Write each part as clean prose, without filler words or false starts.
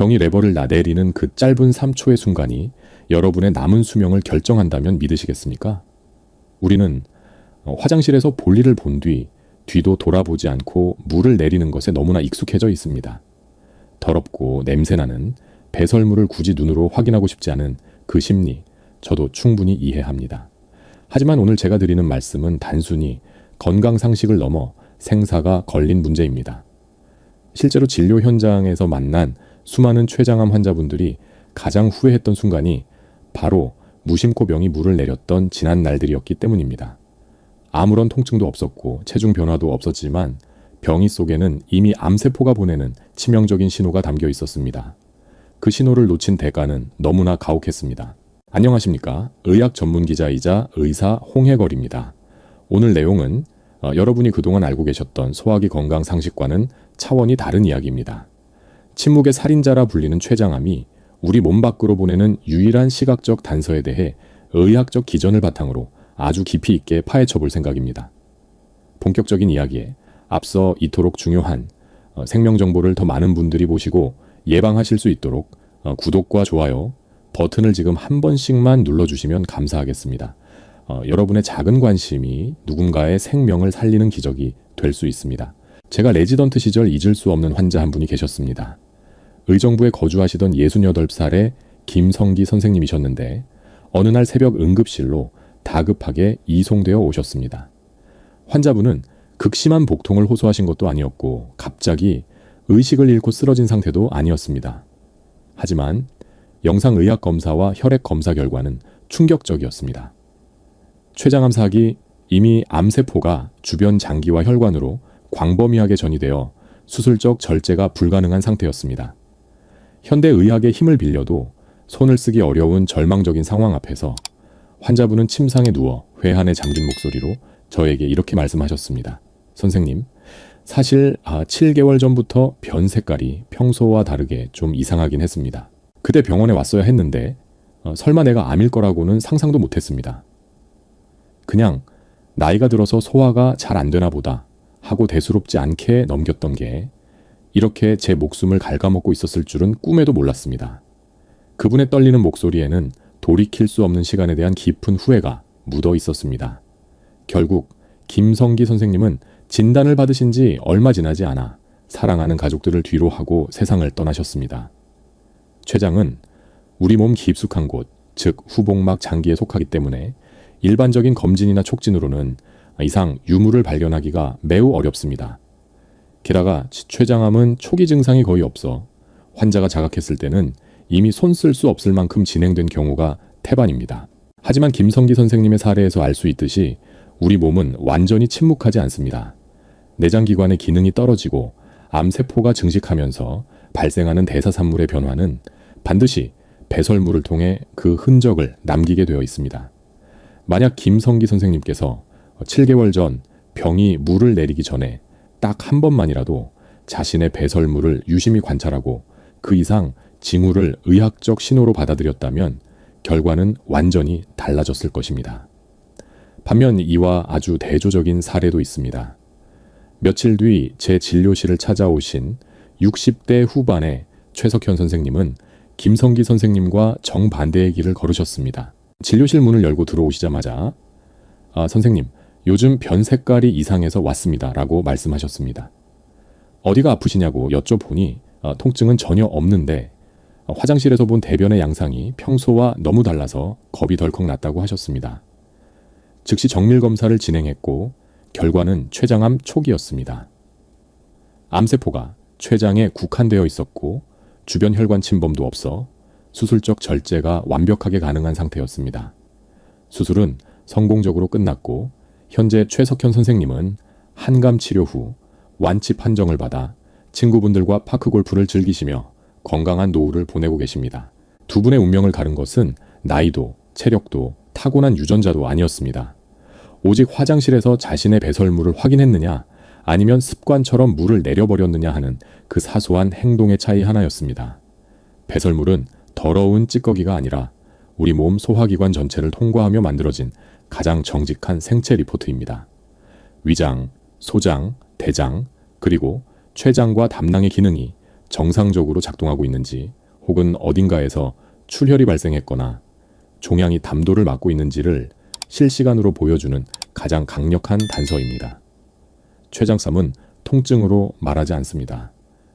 병이 레버를 내리는 그 짧은 3초의 순간이 여러분의 남은 수명을 결정한다면 믿으시겠습니까? 우리는 화장실에서 볼일을 본 뒤도 돌아보지 않고 물을 내리는 것에 너무나 익숙해져 있습니다. 더럽고 냄새나는 배설물을 굳이 눈으로 확인하고 싶지 않은 그 심리, 저도 충분히 이해합니다. 하지만 오늘 제가 드리는 말씀은 단순히 건강 상식을 넘어 생사가 걸린 문제입니다. 실제로 진료 현장에서 만난 수많은 췌장암 환자분들이 가장 후회했던 순간이 바로 무심코 병이 물을 내렸던 지난 날들이었기 때문입니다. 아무런 통증도 없었고 체중 변화도 없었지만 병이 속에는 이미 암세포가 보내는 치명적인 신호가 담겨 있었습니다. 그 신호를 놓친 대가는 너무나 가혹했습니다. 안녕하십니까? 의학 전문 기자이자 의사 홍해걸입니다. 오늘 내용은 여러분이 그동안 알고 계셨던 소화기 건강 상식과는 차원이 다른 이야기입니다. 침묵의 살인자라 불리는 췌장암이 우리 몸 밖으로 보내는 유일한 시각적 단서에 대해 의학적 기전을 바탕으로 아주 깊이 있게 파헤쳐 볼 생각입니다. 본격적인 이야기에 앞서 이토록 중요한 생명 정보를 더 많은 분들이 보시고 예방하실 수 있도록 구독과 좋아요 버튼을 지금 한 번씩만 눌러주시면 감사하겠습니다. 여러분의 작은 관심이 누군가의 생명을 살리는 기적이 될 수 있습니다. 제가 레지던트 시절 잊을 수 없는 환자 한 분이 계셨습니다. 의정부에 거주하시던 68살의 김성기 선생님이셨는데 어느 날 새벽 응급실로 다급하게 이송되어 오셨습니다. 환자분은 극심한 복통을 호소하신 것도 아니었고 갑자기 의식을 잃고 쓰러진 상태도 아니었습니다. 하지만 영상의학 검사와 혈액 검사 결과는 충격적이었습니다. 췌장암삭이 이미 암세포가 주변 장기와 혈관으로 광범위하게 전이되어 수술적 절제가 불가능한 상태였습니다. 현대의학의 힘을 빌려도 손을 쓰기 어려운 절망적인 상황 앞에서 환자분은 침상에 누워 회한에 잠긴 목소리로 저에게 이렇게 말씀하셨습니다. 선생님, 사실 7개월 전부터 변 색깔이 평소와 다르게 좀 이상하긴 했습니다. 그때 병원에 왔어야 했는데 설마 내가 암일 거라고는 상상도 못했습니다. 그냥 나이가 들어서 소화가 잘 안 되나 보다 하고 대수롭지 않게 넘겼던 게 이렇게 제 목숨을 갉아먹고 있었을 줄은 꿈에도 몰랐습니다. 그분의 떨리는 목소리에는 돌이킬 수 없는 시간에 대한 깊은 후회가 묻어 있었습니다. 결국 김성기 선생님은 진단을 받으신 지 얼마 지나지 않아 사랑하는 가족들을 뒤로 하고 세상을 떠나셨습니다. 췌장은 우리 몸 깊숙한 곳, 즉 후복막 장기에 속하기 때문에 일반적인 검진이나 촉진으로는 이상 유무를 발견하기가 매우 어렵습니다. 게다가 췌장암은 초기 증상이 거의 없어 환자가 자각했을 때는 이미 손 쓸 수 없을 만큼 진행된 경우가 태반입니다. 하지만 김성기 선생님의 사례에서 알 수 있듯이 우리 몸은 완전히 침묵하지 않습니다. 내장기관의 기능이 떨어지고 암세포가 증식하면서 발생하는 대사산물의 변화는 반드시 배설물을 통해 그 흔적을 남기게 되어 있습니다. 만약 김성기 선생님께서 7개월 전 병이 물을 내리기 전에 딱 한 번만이라도 자신의 배설물을 유심히 관찰하고 그 이상 징후를 의학적 신호로 받아들였다면 결과는 완전히 달라졌을 것입니다. 반면 이와 아주 대조적인 사례도 있습니다. 며칠 뒤 제 진료실을 찾아오신 60대 후반의 최석현 선생님은 김성기 선생님과 정반대의 길을 걸으셨습니다. 진료실 문을 열고 들어오시자마자 선생님, 요즘 변 색깔이 이상해서 왔습니다 라고 말씀하셨습니다. 어디가 아프시냐고 여쭤보니 통증은 전혀 없는데 화장실에서 본 대변의 양상이 평소와 너무 달라서 겁이 덜컥 났다고 하셨습니다. 즉시 정밀검사를 진행했고 결과는 췌장암 초기였습니다. 암세포가 췌장에 국한되어 있었고 주변 혈관 침범도 없어 수술적 절제가 완벽하게 가능한 상태였습니다. 수술은 성공적으로 끝났고 현재 최석현 선생님은 한감 치료 후 완치 판정을 받아 친구분들과 파크골프를 즐기시며 건강한 노후를 보내고 계십니다. 두 분의 운명을 가른 것은 나이도 체력도 타고난 유전자도 아니었습니다. 오직 화장실에서 자신의 배설물을 확인했느냐 아니면 습관처럼 물을 내려버렸느냐 하는 그 사소한 행동의 차이 하나였습니다. 배설물은 더러운 찌꺼기가 아니라 우리 몸 소화기관 전체를 통과하며 만들어진 가장 정직한 생체 리포트입니다. 위장, 소장, 대장, 그리고 췌장과 담낭의 기능이 정상적으로 작동하고 있는지, 혹은 어딘가에서 출혈이 발생했거나 종양이 담도를 막고 있는지를 실시간으로 보여주는 가장 강력한 단서입니다. 췌장쌈은 통증으로 말하지 않습니다.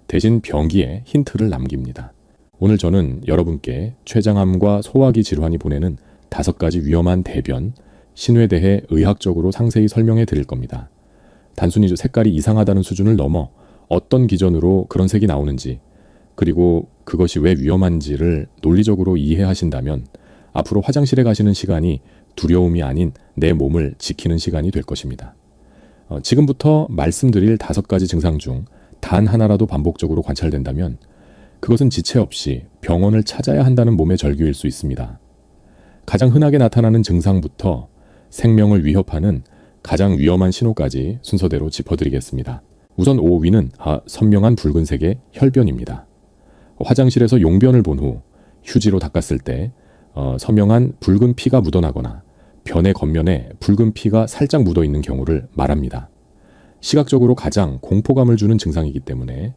대신 병기에 힌트를 남깁니다. 오늘 저는 여러분께 췌장암과 소화기 질환이 보내는 5가지 위험한 대변, 신호에 대해 의학적으로 상세히 설명해 드릴 겁니다. 단순히 색깔이 이상하다는 수준을 넘어 어떤 기전으로 그런 색이 나오는지, 그리고 그것이 왜 위험한지를 논리적으로 이해하신다면 앞으로 화장실에 가시는 시간이 두려움이 아닌 내 몸을 지키는 시간이 될 것입니다. 지금부터 말씀드릴 5가지 증상 중 단 하나라도 반복적으로 관찰된다면 그것은 지체 없이 병원을 찾아야 한다는 몸의 절규일 수 있습니다. 가장 흔하게 나타나는 증상부터 생명을 위협하는 가장 위험한 신호까지 순서대로 짚어드리겠습니다. 우선 5위는 선명한 붉은색의 혈변입니다. 화장실에서 용변을 본 후 휴지로 닦았을 때 선명한 붉은 피가 묻어나거나 변의 겉면에 붉은 피가 살짝 묻어 있는 경우를 말합니다. 시각적으로 가장 공포감을 주는 증상이기 때문에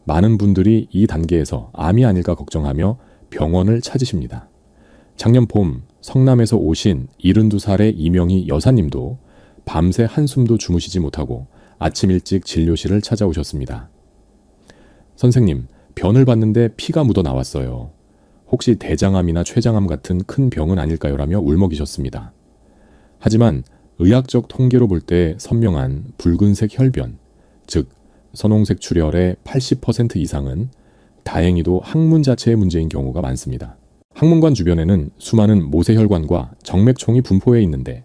많은 분들이 이 단계에서 암이 아닐까 걱정하며 병원을 찾으십니다. 작년 봄 성남에서 오신 72살의 이명희 여사님도 밤새 한숨도 주무시지 못하고 아침 일찍 진료실을 찾아오셨습니다. 선생님, 변을 봤는데 피가 묻어 나왔어요. 혹시 대장암이나 췌장암 같은 큰 병은 아닐까요? 라며 울먹이셨습니다. 하지만 의학적 통계로 볼 때 선명한 붉은색 혈변, 즉 선홍색 출혈의 80% 이상은 다행히도 항문 자체의 문제인 경우가 많습니다. 항문관 주변에는 수많은 모세혈관과 정맥총이 분포해 있는데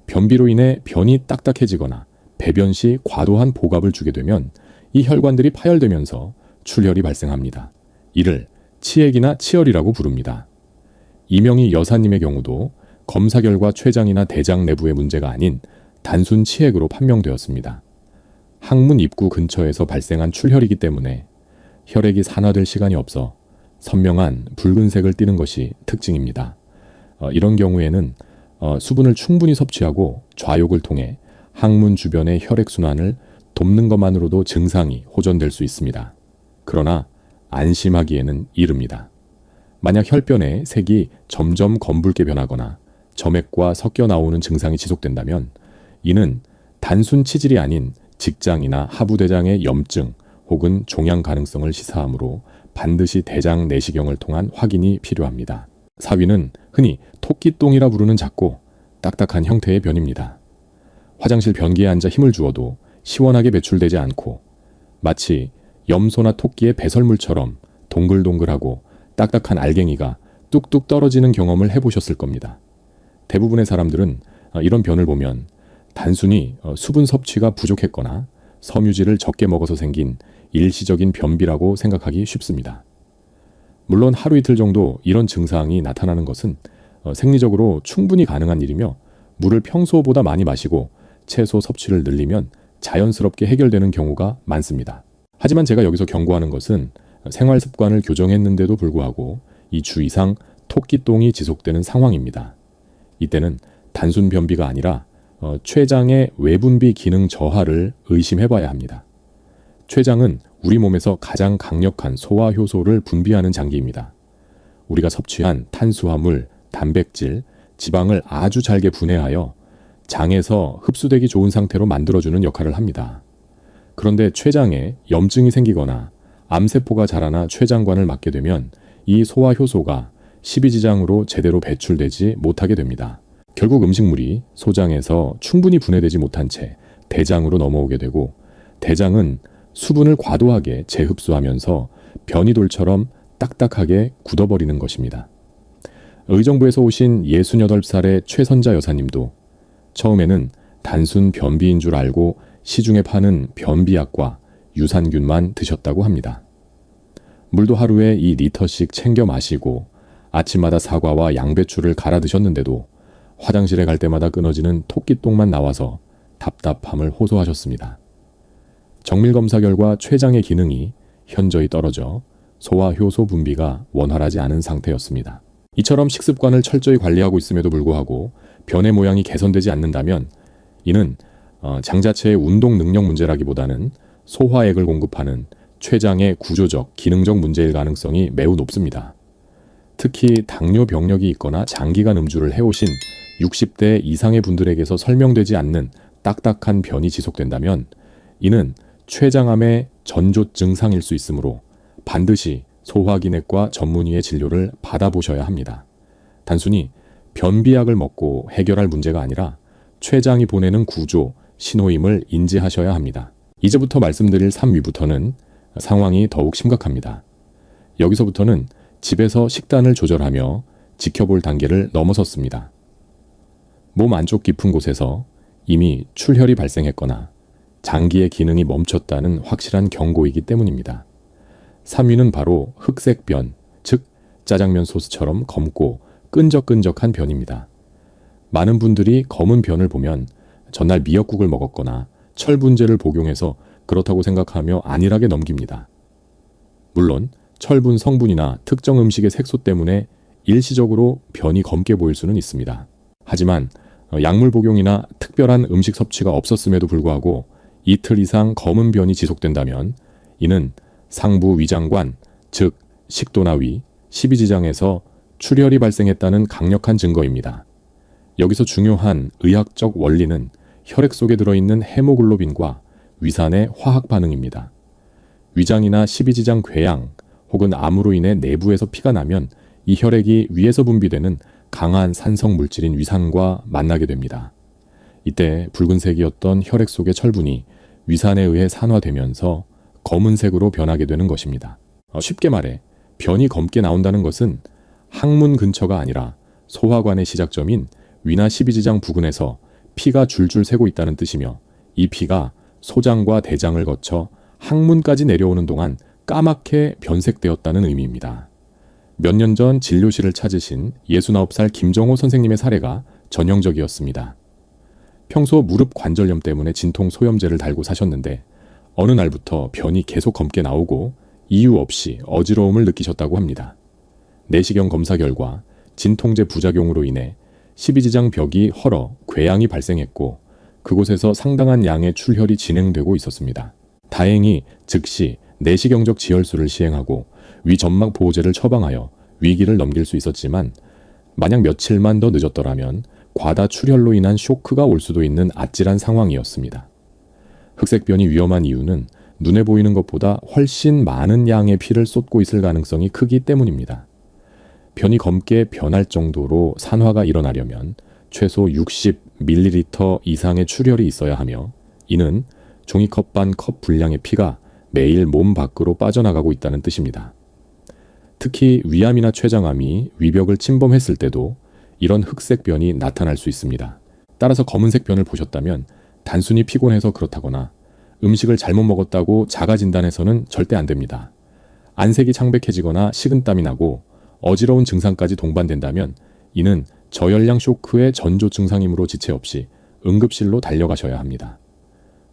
변비로 인해 변이 딱딱해지거나 배변 시 과도한 복압을 주게 되면 이 혈관들이 파열되면서 출혈이 발생합니다. 이를 치액이나 치열이라고 부릅니다. 이명희 여사님의 경우도 검사 결과 췌장이나 대장 내부의 문제가 아닌 단순 치액으로 판명되었습니다. 항문 입구 근처에서 발생한 출혈이기 때문에 혈액이 산화될 시간이 없어 선명한 붉은색을 띠는 것이 특징입니다. 이런 경우에는 수분을 충분히 섭취하고 좌욕을 통해 항문 주변의 혈액순환을 돕는 것만으로도 증상이 호전될 수 있습니다. 그러나 안심하기에는 이릅니다. 만약 혈변의 색이 점점 검붉게 변하거나 점액과 섞여 나오는 증상이 지속된다면 이는 단순 치질이 아닌 직장이나 하부대장의 염증 혹은 종양 가능성을 시사하므로 반드시 대장 내시경을 통한 확인이 필요합니다. 4위는 흔히 토끼똥이라 부르는 작고 딱딱한 형태의 변입니다. 화장실 변기에 앉아 힘을 주어도 시원하게 배출되지 않고 마치 염소나 토끼의 배설물처럼 동글동글하고 딱딱한 알갱이가 뚝뚝 떨어지는 경험을 해보셨을 겁니다. 대부분의 사람들은 이런 변을 보면 단순히 수분 섭취가 부족했거나 섬유질을 적게 먹어서 생긴 일시적인 변비라고 생각하기 쉽습니다. 물론 하루 이틀 정도 이런 증상이 나타나는 것은 생리적으로 충분히 가능한 일이며 물을 평소보다 많이 마시고 채소 섭취를 늘리면 자연스럽게 해결되는 경우가 많습니다. 하지만 제가 여기서 경고하는 것은 생활 습관을 교정했는데도 불구하고 2주 이상 토끼똥이 지속되는 상황입니다. 이때는 단순 변비가 아니라 췌장의 외분비 기능 저하를 의심해봐야 합니다. 췌장은 우리 몸에서 가장 강력한 소화 효소를 분비하는 장기입니다. 우리가 섭취한 탄수화물, 단백질, 지방을 아주 잘게 분해하여 장에서 흡수되기 좋은 상태로 만들어주는 역할을 합니다. 그런데 췌장에 염증이 생기거나 암세포가 자라나 췌장관을 막게 되면 이 소화 효소가 십이지장으로 제대로 배출되지 못하게 됩니다. 결국 음식물이 소장에서 충분히 분해되지 못한 채 대장으로 넘어오게 되고 대장은 수분을 과도하게 재흡수하면서 변이돌처럼 딱딱하게 굳어버리는 것입니다. 의정부에서 오신 68살의 최선자 여사님도 처음에는 단순 변비인 줄 알고 시중에 파는 변비약과 유산균만 드셨다고 합니다. 물도 하루에 2리터씩 챙겨 마시고 아침마다 사과와 양배추를 갈아 드셨는데도 화장실에 갈 때마다 끊어지는 토끼똥만 나와서 답답함을 호소하셨습니다. 정밀검사 결과 췌장의 기능이 현저히 떨어져 소화 효소 분비가 원활하지 않은 상태였습니다. 이처럼 식습관을 철저히 관리하고 있음에도 불구하고 변의 모양이 개선되지 않는다면 이는 장 자체의 운동 능력 문제라기보다는 소화액을 공급하는 췌장의 구조적, 기능적 문제일 가능성이 매우 높습니다. 특히 당뇨 병력이 있거나 장기간 음주를 해오신 60대 이상의 분들에게서 설명되지 않는 딱딱한 변이 지속된다면 이는 췌장암의 전조 증상일 수 있으므로 반드시 소화기내과 전문의의 진료를 받아보셔야 합니다. 단순히 변비약을 먹고 해결할 문제가 아니라 췌장이 보내는 구조, 신호임을 인지하셔야 합니다. 이제부터 말씀드릴 3위부터는 상황이 더욱 심각합니다. 여기서부터는 집에서 식단을 조절하며 지켜볼 단계를 넘어섰습니다. 몸 안쪽 깊은 곳에서 이미 출혈이 발생했거나 장기의 기능이 멈췄다는 확실한 경고이기 때문입니다. 3위는 바로 흑색변, 즉 짜장면 소스처럼 검고 끈적끈적한 변입니다. 많은 분들이 검은 변을 보면 전날 미역국을 먹었거나 철분제를 복용해서 그렇다고 생각하며 안일하게 넘깁니다. 물론 철분 성분이나 특정 음식의 색소 때문에 일시적으로 변이 검게 보일 수는 있습니다. 하지만 약물 복용이나 특별한 음식 섭취가 없었음에도 불구하고 이틀 이상 검은 변이 지속된다면 이는 상부 위장관, 즉 식도나 위, 십이지장에서 출혈이 발생했다는 강력한 증거입니다. 여기서 중요한 의학적 원리는 혈액 속에 들어있는 헤모글로빈과 위산의 화학 반응입니다. 위장이나 십이지장 궤양 혹은 암으로 인해 내부에서 피가 나면 이 혈액이 위에서 분비되는 강한 산성 물질인 위산과 만나게 됩니다. 이때 붉은색이었던 혈액 속의 철분이 위산에 의해 산화되면서 검은색으로 변하게 되는 것입니다. 쉽게 말해 변이 검게 나온다는 것은 항문 근처가 아니라 소화관의 시작점인 위나 십이지장 부근에서 피가 줄줄 새고 있다는 뜻이며 이 피가 소장과 대장을 거쳐 항문까지 내려오는 동안 까맣게 변색되었다는 의미입니다. 몇 년 전 진료실을 찾으신 69살 김정호 선생님의 사례가 전형적이었습니다. 평소 무릎 관절염 때문에 진통 소염제를 달고 사셨는데 어느 날부터 변이 계속 검게 나오고 이유 없이 어지러움을 느끼셨다고 합니다. 내시경 검사 결과 진통제 부작용으로 인해 십이지장 벽이 헐어 궤양이 발생했고 그곳에서 상당한 양의 출혈이 진행되고 있었습니다. 다행히 즉시 내시경적 지혈술을 시행하고 위점막 보호제를 처방하여 위기를 넘길 수 있었지만 만약 며칠만 더 늦었더라면 과다 출혈로 인한 쇼크가 올 수도 있는 아찔한 상황이었습니다. 흑색변이 위험한 이유는 눈에 보이는 것보다 훨씬 많은 양의 피를 쏟고 있을 가능성이 크기 때문입니다. 변이 검게 변할 정도로 산화가 일어나려면 최소 60ml 이상의 출혈이 있어야 하며 이는 종이컵 반 컵 분량의 피가 매일 몸 밖으로 빠져나가고 있다는 뜻입니다. 특히 위암이나 췌장암이 위벽을 침범했을 때도 이런 흑색 변이 나타날 수 있습니다. 따라서 검은색 변을 보셨다면 단순히 피곤해서 그렇다거나 음식을 잘못 먹었다고 자가 진단해서는 절대 안 됩니다. 안색이 창백해지거나 식은땀이 나고 어지러운 증상까지 동반된다면 이는 저열량 쇼크의 전조 증상이므로 지체 없이 응급실로 달려가셔야 합니다.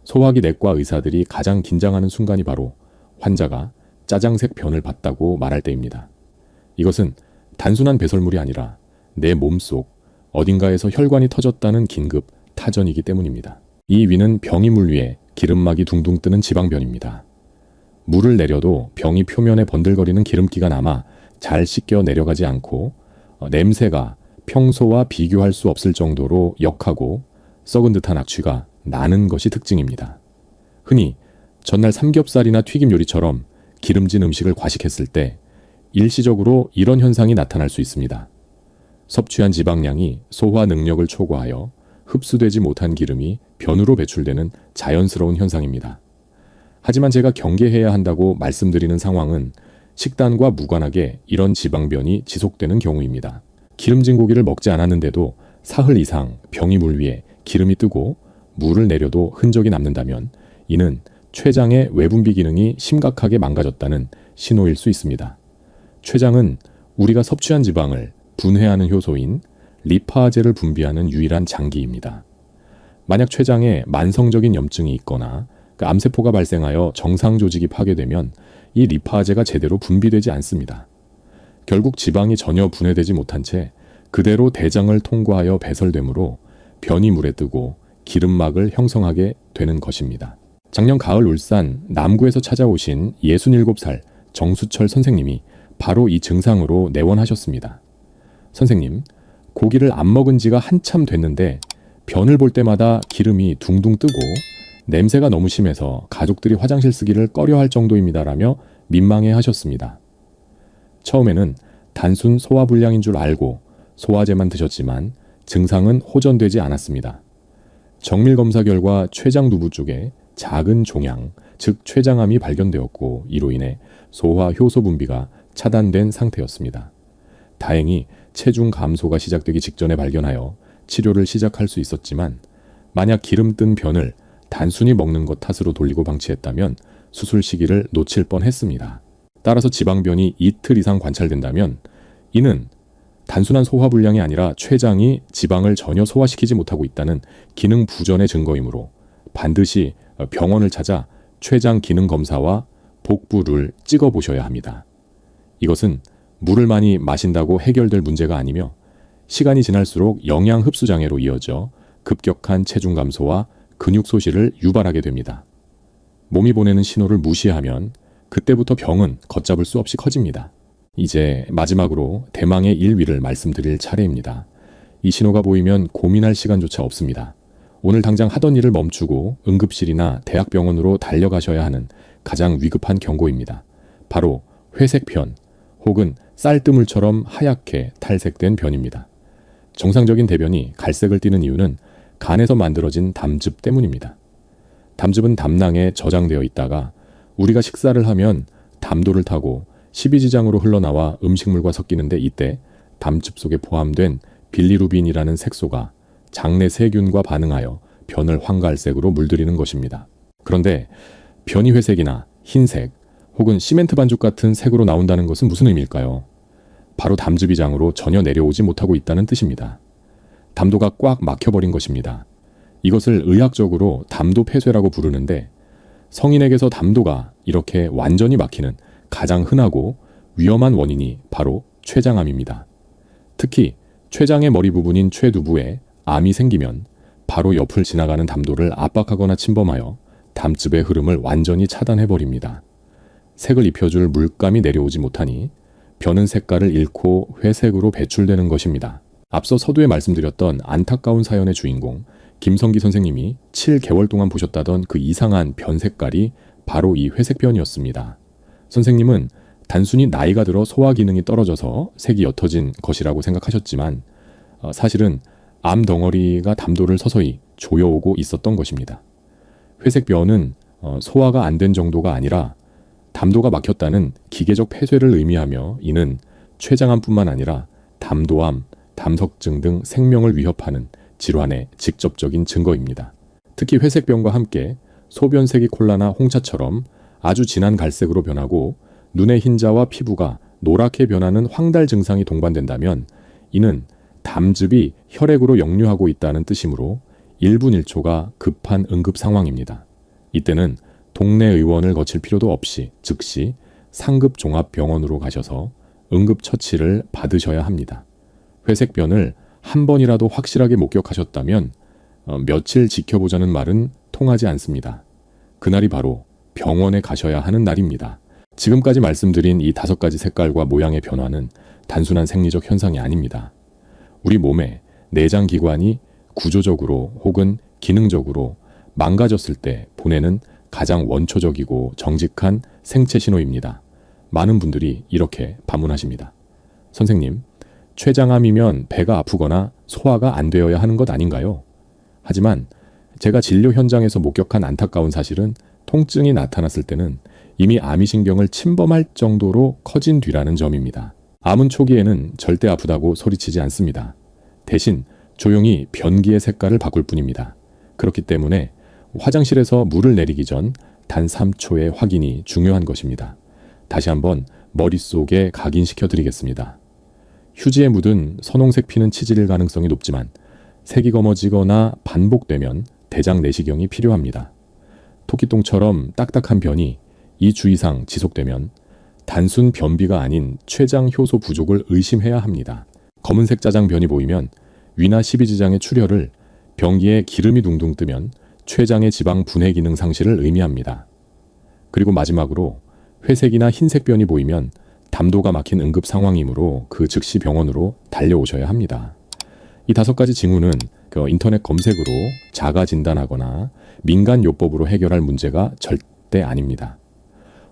소화기 내과 의사들이 가장 긴장하는 순간이 바로 환자가 짜장색 변을 봤다고 말할 때입니다. 이것은 단순한 배설물이 아니라 내 몸속 어딘가에서 혈관이 터졌다는 긴급 타전이기 때문입니다. 이 위는 병이물 위에 기름막이 둥둥 뜨는 지방변입니다. 물을 내려도 병이 표면에 번들거리는 기름기가 남아 잘 씻겨 내려가지 않고 냄새가 평소와 비교할 수 없을 정도로 역하고 썩은 듯한 악취가 나는 것이 특징입니다. 흔히 전날 삼겹살이나 튀김 요리처럼 기름진 음식을 과식했을 때 일시적으로 이런 현상이 나타날 수 있습니다. 섭취한 지방량이 소화 능력을 초과하여 흡수되지 못한 기름이 변으로 배출되는 자연스러운 현상입니다. 하지만 제가 경계해야 한다고 말씀드리는 상황은 식단과 무관하게 이런 지방변이 지속되는 경우입니다. 기름진 고기를 먹지 않았는데도 사흘 이상 병이물 위에 기름이 뜨고 물을 내려도 흔적이 남는다면 이는 췌장의 외분비 기능이 심각하게 망가졌다는 신호일 수 있습니다. 췌장은 우리가 섭취한 지방을 분해하는 효소인 리파제를 분비하는 유일한 장기입니다. 만약 췌장에 만성적인 염증이 있거나 암세포가 발생하여 정상 조직이 파괴되면 이 리파제가 제대로 분비되지 않습니다. 결국 지방이 전혀 분해되지 못한 채 그대로 대장을 통과하여 배설되므로 변이 물에 뜨고 기름막을 형성하게 되는 것입니다. 작년 가을 울산 남구에서 찾아오신 67살 정수철 선생님이 바로 이 증상으로 내원하셨습니다. 선생님, 고기를 안 먹은 지가 한참 됐는데 변을 볼 때마다 기름이 둥둥 뜨고 냄새가 너무 심해서 가족들이 화장실 쓰기를 꺼려할 정도입니다라며 민망해 하셨습니다. 처음에는 단순 소화불량인 줄 알고 소화제만 드셨지만 증상은 호전되지 않았습니다. 정밀 검사 결과 췌장 두부 쪽에 작은 종양, 즉 췌장암이 발견되었고 이로 인해 소화 효소 분비가 차단된 상태였습니다. 다행히 체중 감소가 시작되기 직전에 발견하여 치료를 시작할 수 있었지만 만약 기름 뜬 변을 단순히 먹는 것 탓으로 돌리고 방치했다면 수술 시기를 놓칠 뻔했습니다. 따라서 지방변이 이틀 이상 관찰된다면 이는 단순한 소화불량이 아니라 췌장이 지방을 전혀 소화시키지 못하고 있다는 기능 부전의 증거이므로 반드시 병원을 찾아 췌장 기능 검사와 복부를 찍어 보셔야 합니다. 이것은 물을 많이 마신다고 해결될 문제가 아니며 시간이 지날수록 영양 흡수 장애로 이어져 급격한 체중 감소와 근육 소실을 유발하게 됩니다. 몸이 보내는 신호를 무시하면 그때부터 병은 걷잡을 수 없이 커집니다. 이제 마지막으로 대망의 1위를 말씀드릴 차례입니다. 이 신호가 보이면 고민할 시간조차 없습니다. 오늘 당장 하던 일을 멈추고 응급실이나 대학병원으로 달려가셔야 하는 가장 위급한 경고입니다. 바로 회색변 혹은 쌀뜨물처럼 하얗게 탈색된 변입니다. 정상적인 대변이 갈색을 띠는 이유는 간에서 만들어진 담즙 때문입니다. 담즙은 담낭에 저장되어 있다가 우리가 식사를 하면 담도를 타고 십이지장으로 흘러나와 음식물과 섞이는데 이때 담즙 속에 포함된 빌리루빈이라는 색소가 장내 세균과 반응하여 변을 황갈색으로 물들이는 것입니다. 그런데 변이 회색이나 흰색 혹은 시멘트 반죽 같은 색으로 나온다는 것은 무슨 의미일까요? 바로 담즙이 장으로 전혀 내려오지 못하고 있다는 뜻입니다. 담도가 꽉 막혀버린 것입니다. 이것을 의학적으로 담도 폐쇄라고 부르는데 성인에게서 담도가 이렇게 완전히 막히는 가장 흔하고 위험한 원인이 바로 췌장암입니다. 특히 췌장의 머리 부분인 췌두부에 암이 생기면 바로 옆을 지나가는 담도를 압박하거나 침범하여 담즙의 흐름을 완전히 차단해버립니다. 색을 입혀줄 물감이 내려오지 못하니 변은 색깔을 잃고 회색으로 배출되는 것입니다. 앞서 서두에 말씀드렸던 안타까운 사연의 주인공 김성기 선생님이 7개월 동안 보셨다던 그 이상한 변 색깔이 바로 이 회색변이었습니다. 선생님은 단순히 나이가 들어 소화 기능이 떨어져서 색이 옅어진 것이라고 생각하셨지만 사실은 암 덩어리가 담도를 서서히 조여오고 있었던 것입니다. 회색변은 소화가 안 된 정도가 아니라 담도가 막혔다는 기계적 폐쇄를 의미하며 이는 췌장암뿐만 아니라 담도암, 담석증 등 생명을 위협하는 질환의 직접적인 증거입니다. 특히 회색변과 함께 소변색이 콜라나 홍차처럼 아주 진한 갈색으로 변하고 눈의 흰자와 피부가 노랗게 변하는 황달 증상이 동반된다면 이는 담즙이 혈액으로 역류하고 있다는 뜻이므로 1분 1초가 급한 응급 상황입니다. 이때는 동네 의원을 거칠 필요도 없이 즉시 상급 종합병원으로 가셔서 응급 처치를 받으셔야 합니다. 회색변을 한 번이라도 확실하게 목격하셨다면 며칠 지켜보자는 말은 통하지 않습니다. 그날이 바로 병원에 가셔야 하는 날입니다. 지금까지 말씀드린 이 5가지 색깔과 모양의 변화는 단순한 생리적 현상이 아닙니다. 우리 몸의 내장 기관이 구조적으로 혹은 기능적으로 망가졌을 때 보내는 가장 원초적이고 정직한 생체 신호입니다. 많은 분들이 이렇게 반문하십니다. 선생님, 췌장암이면 배가 아프거나 소화가 안 되어야 하는 것 아닌가요? 하지만 제가 진료 현장에서 목격한 안타까운 사실은 통증이 나타났을 때는 이미 암이 신경을 침범할 정도로 커진 뒤라는 점입니다. 암은 초기에는 절대 아프다고 소리치지 않습니다. 대신 조용히 변기의 색깔을 바꿀 뿐입니다. 그렇기 때문에 화장실에서 물을 내리기 전 단 3초의 확인이 중요한 것입니다. 다시 한번 머릿속에 각인시켜 드리겠습니다. 휴지에 묻은 선홍색 피는 치질일 가능성이 높지만 색이 검어지거나 반복되면 대장 내시경이 필요합니다. 토끼똥처럼 딱딱한 변이 2주 이상 지속되면 단순 변비가 아닌 췌장 효소 부족을 의심해야 합니다. 검은색 짜장 변이 보이면 위나 십이지장의 출혈을, 변기에 기름이 둥둥 뜨면 췌장의 지방 분해 기능 상실을 의미합니다. 그리고 마지막으로 회색이나 흰색 변이 보이면 담도가 막힌 응급 상황이므로 그 즉시 병원으로 달려오셔야 합니다. 이 5가지 징후는 인터넷 검색으로 자가 진단하거나 민간요법으로 해결할 문제가 절대 아닙니다.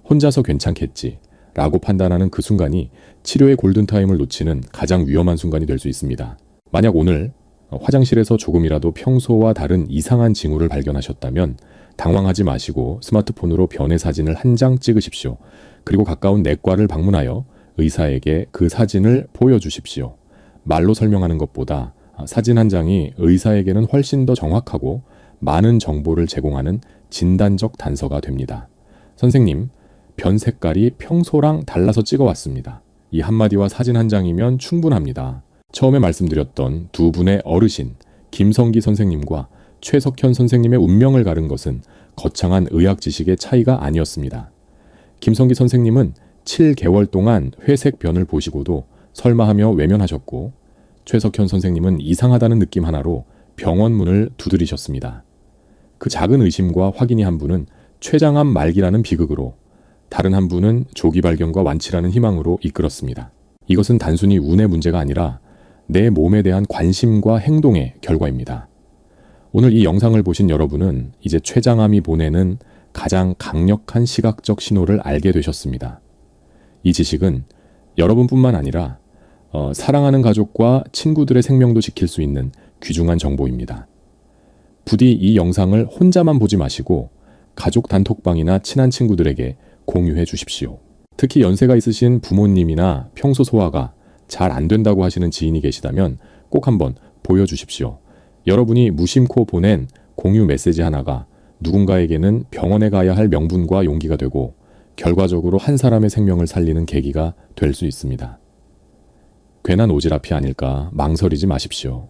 혼자서 괜찮겠지 라고 판단하는 그 순간이 치료의 골든타임을 놓치는 가장 위험한 순간이 될 수 있습니다. 만약 오늘 화장실에서 조금이라도 평소와 다른 이상한 징후를 발견하셨다면 당황하지 마시고 스마트폰으로 변의 사진을 한 장 찍으십시오. 그리고 가까운 내과를 방문하여 의사에게 그 사진을 보여주십시오. 말로 설명하는 것보다 사진 한 장이 의사에게는 훨씬 더 정확하고 많은 정보를 제공하는 진단적 단서가 됩니다. 선생님, 변 색깔이 평소랑 달라서 찍어왔습니다. 이 한마디와 사진 한 장이면 충분합니다. 처음에 말씀드렸던 두 분의 어르신, 김성기 선생님과 최석현 선생님의 운명을 가른 것은 거창한 의학 지식의 차이가 아니었습니다. 김성기 선생님은 7개월 동안 회색 변을 보시고도 설마하며 외면하셨고, 최석현 선생님은 이상하다는 느낌 하나로 병원 문을 두드리셨습니다. 그 작은 의심과 확인이 한 분은 췌장암 말기라는 비극으로, 다른 한 분은 조기 발견과 완치라는 희망으로 이끌었습니다. 이것은 단순히 운의 문제가 아니라 내 몸에 대한 관심과 행동의 결과입니다. 오늘 이 영상을 보신 여러분은 이제 췌장암이 보내는 가장 강력한 시각적 신호를 알게 되셨습니다. 이 지식은 여러분뿐만 아니라 사랑하는 가족과 친구들의 생명도 지킬 수 있는 귀중한 정보입니다. 부디 이 영상을 혼자만 보지 마시고 가족 단톡방이나 친한 친구들에게 공유해 주십시오. 특히 연세가 있으신 부모님이나 평소 소화가 잘 안 된다고 하시는 지인이 계시다면 꼭 한번 보여주십시오. 여러분이 무심코 보낸 공유 메시지 하나가 누군가에게는 병원에 가야 할 명분과 용기가 되고 결과적으로 한 사람의 생명을 살리는 계기가 될 수 있습니다. 괜한 오지랖이 아닐까 망설이지 마십시오.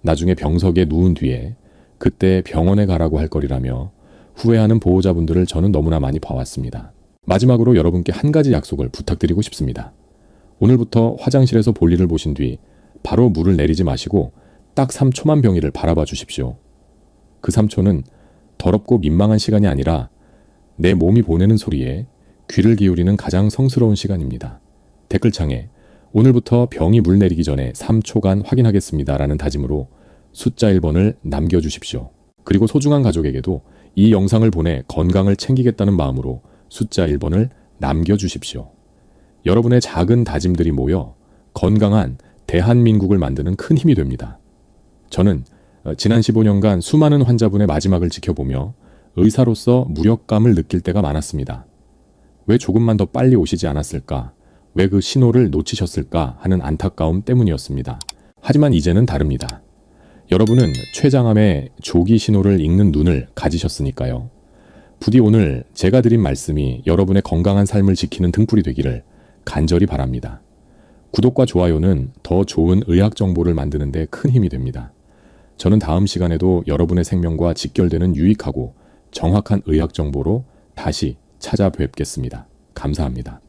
나중에 병석에 누운 뒤에 그때 병원에 가라고 할 거리라며 후회하는 보호자분들을 저는 너무나 많이 봐왔습니다. 마지막으로 여러분께 한 가지 약속을 부탁드리고 싶습니다. 오늘부터 화장실에서 볼일을 보신 뒤 바로 물을 내리지 마시고 딱 3초만 병이를 바라봐 주십시오. 그 3초는 더럽고 민망한 시간이 아니라 내 몸이 보내는 소리에 귀를 기울이는 가장 성스러운 시간입니다. 댓글창에 오늘부터 병이 물 내리기 전에 3초간 확인하겠습니다 라는 다짐으로 숫자 1번을 남겨주십시오. 그리고 소중한 가족에게도 이 영상을 보내 건강을 챙기겠다는 마음으로 숫자 1번을 남겨주십시오. 여러분의 작은 다짐들이 모여 건강한 대한민국을 만드는 큰 힘이 됩니다. 저는 지난 15년간 수많은 환자분의 마지막을 지켜보며 의사로서 무력감을 느낄 때가 많았습니다. 왜 조금만 더 빨리 오시지 않았을까? 왜 그 신호를 놓치셨을까? 하는 안타까움 때문이었습니다. 하지만 이제는 다릅니다. 여러분은 췌장암의 조기 신호를 읽는 눈을 가지셨으니까요. 부디 오늘 제가 드린 말씀이 여러분의 건강한 삶을 지키는 등불이 되기를 간절히 바랍니다. 구독과 좋아요는 더 좋은 의학 정보를 만드는 데 큰 힘이 됩니다. 저는 다음 시간에도 여러분의 생명과 직결되는 유익하고 정확한 의학 정보로 다시 찾아뵙겠습니다. 감사합니다.